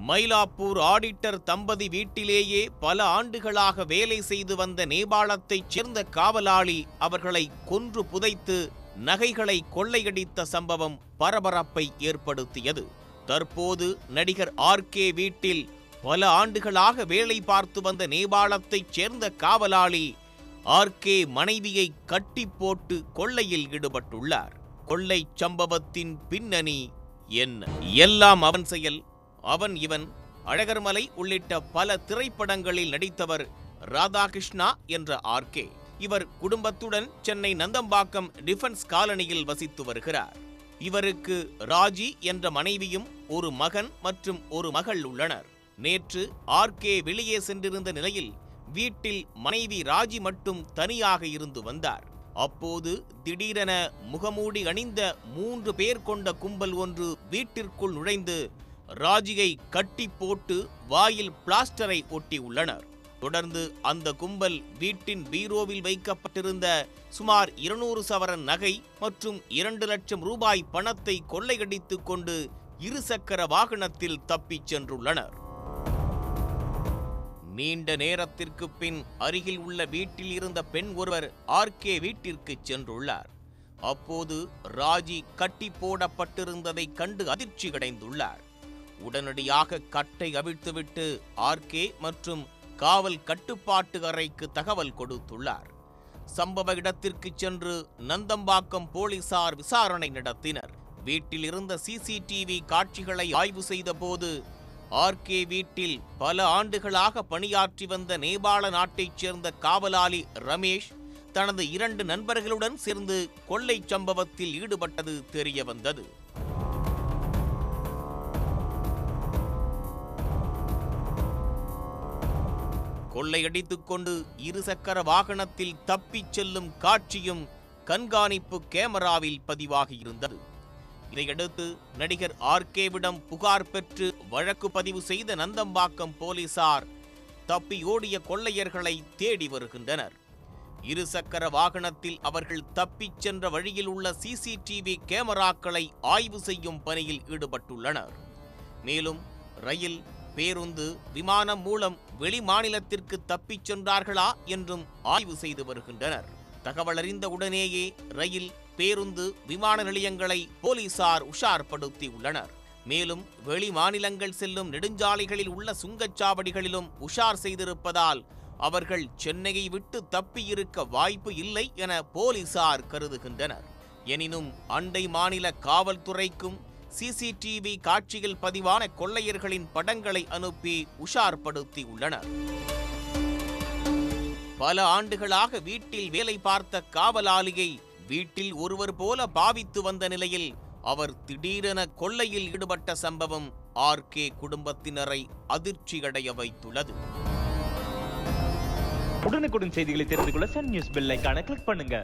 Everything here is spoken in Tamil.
மயிலாப்பூர் ஆடிட்டர் தம்பதி வீட்டிலேயே பல ஆண்டுகளாக வேலை செய்து வந்த நேபாளத்தைச் சேர்ந்த காவலாளி அவர்களை கொன்று புதைத்து நகைகளை கொள்ளையடித்த சம்பவம் பரபரப்பை ஏற்படுத்தியது. தற்போது நடிகர் ஆர்கே வீட்டில் பல ஆண்டுகளாக வேலை பார்த்து வந்த நேபாளத்தைச் சேர்ந்த காவலாளி ஆர்கே மனைவியை கட்டி போட்டு கொள்ளையில் ஈடுபட்டுள்ளார். கொள்ளை சம்பவத்தின் பின்னணி என்ன? எல்லாம் அவன் செயல், அவன் இவன், அழகர்மலை உள்ளிட்ட பல திரைப்படங்களில் நடித்தவர் ராதாகிருஷ்ணா என்ற ஆர்கே. இவர் குடும்பத்துடன் சென்னை நந்தம்பாக்கம் டிஃபென்ஸ் காலனியில் வசித்து வருகிறார். இவருக்கு ராஜி என்ற மனைவியும் ஒரு மகன் மற்றும் ஒரு மகள் உள்ளனர். நேற்று ஆர்கே வெளியே சென்றிருந்த நிலையில் வீட்டில் மனைவி ராஜி மட்டும் தனியாக இருந்து வந்தார். அப்போது திடீரென முகமூடி அணிந்த 3 பேர் கொண்ட கும்பல் ஒன்று வீட்டிற்குள் நுழைந்து ராஜியை கட்டி போட்டு வாயில் பிளாஸ்டரை ஒட்டி உள்ளனர். தொடர்ந்து அந்த கும்பல் வீட்டின் பீரோவில் வைக்கப்பட்டிருந்த சுமார் 200 சவரன் நகை மற்றும் 2 லட்சம் ரூபாய் பணத்தை கொள்ளையடித்துக் கொண்டு இருசக்கர வாகனத்தில் தப்பிச் சென்றுள்ளனர். நீண்ட நேரத்திற்கு பின் அருகில் உள்ள வீட்டில் இருந்த பெண் ஒருவர் ஆர்கே வீட்டிற்கு சென்றுள்ளார். அப்போது ராஜி கட்டி போடப்பட்டிருந்ததை கண்டு அதிர்ச்சி அடைந்துள்ளார். உடனடியாக கட்டை அவிழ்த்துவிட்டு ஆர்கே மற்றும் காவல் கட்டுப்பாட்டு அறைக்கு தகவல் கொடுத்துள்ளார். சம்பவ இடத்திற்கு சென்று நந்தம்பாக்கம் போலீசார் விசாரணை நடத்தினர். வீட்டில் இருந்த சிசிடிவி காட்சிகளை ஆய்வு செய்த போது ஆர்கே வீட்டில் பல ஆண்டுகளாக பணியாற்றி வந்த நேபாள நாட்டைச் சேர்ந்த காவலாளி ரமேஷ் தனது 2 நண்பர்களுடன் சேர்ந்து கொள்ளை சம்பவத்தில் ஈடுபட்டது தெரிய வந்தது. கொள்ளையடித்துக் கொண்டு இருசக்கர வாகனத்தில் தப்பிச் செல்லும் காட்சியும் கண்காணிப்பு கேமராவில் பதிவாகியிருந்தது. இதையடுத்து நடிகர் ஆர்கேவிடம் புகார் பெற்று வழக்கு பதிவு செய்த நந்தம்பாக்கம் போலீசார் தப்பியோடிய கொள்ளையர்களை தேடி வருகின்றனர். இருசக்கர வாகனத்தில் அவர்கள் தப்பிச் சென்ற வழியில் உள்ள சிசிடிவி கேமராக்களை ஆய்வு செய்யும் பணியில் ஈடுபட்டுள்ளனர். மேலும் ரயில், பேருந்து, விமானம் மூலம் வெளி மாநிலத்திற்கு தப்பிச் சென்றார்களா என்றும் ஆய்வு செய்து வருகின்றனர். தகவல் அறிந்த உடனேயே ரயில், பேருந்து, விமான நிலையங்களை போலீசார் உஷார்படுத்தி உள்ளனர். மேலும் வெளி மாநிலங்கள் செல்லும் நெடுஞ்சாலைகளில் உள்ள சுங்கச்சாவடிகளிலும் உஷார் செய்திருப்பதால் அவர்கள் சென்னையை விட்டு தப்பியிருக்க வாய்ப்பு இல்லை என போலீசார் கருதுகின்றனர். எனினும் அண்டை மாநில காவல்துறைக்கும் சிசிடிவி காட்சியில் பதிவான கொள்ளையர்களின் படங்களை அனுப்பி உஷார்படுத்தி உள்ளனர். பல ஆண்டுகளாக வீட்டில் வேலை பார்த்த காவலாளியை வீட்டில் ஒருவர் போல பாவித்து வந்த நிலையில் அவர் திடீரென கொள்ளையில் ஈடுபட்ட சம்பவம் ஆர்கே குடும்பத்தினரை அதிர்ச்சியடைய வைத்துள்ளது. உடனுக்குடன் செய்திகளை தெரிந்து கொள்ள சன் நியூஸ் பெல் ஐகானை கிளிக் பண்ணுங்க.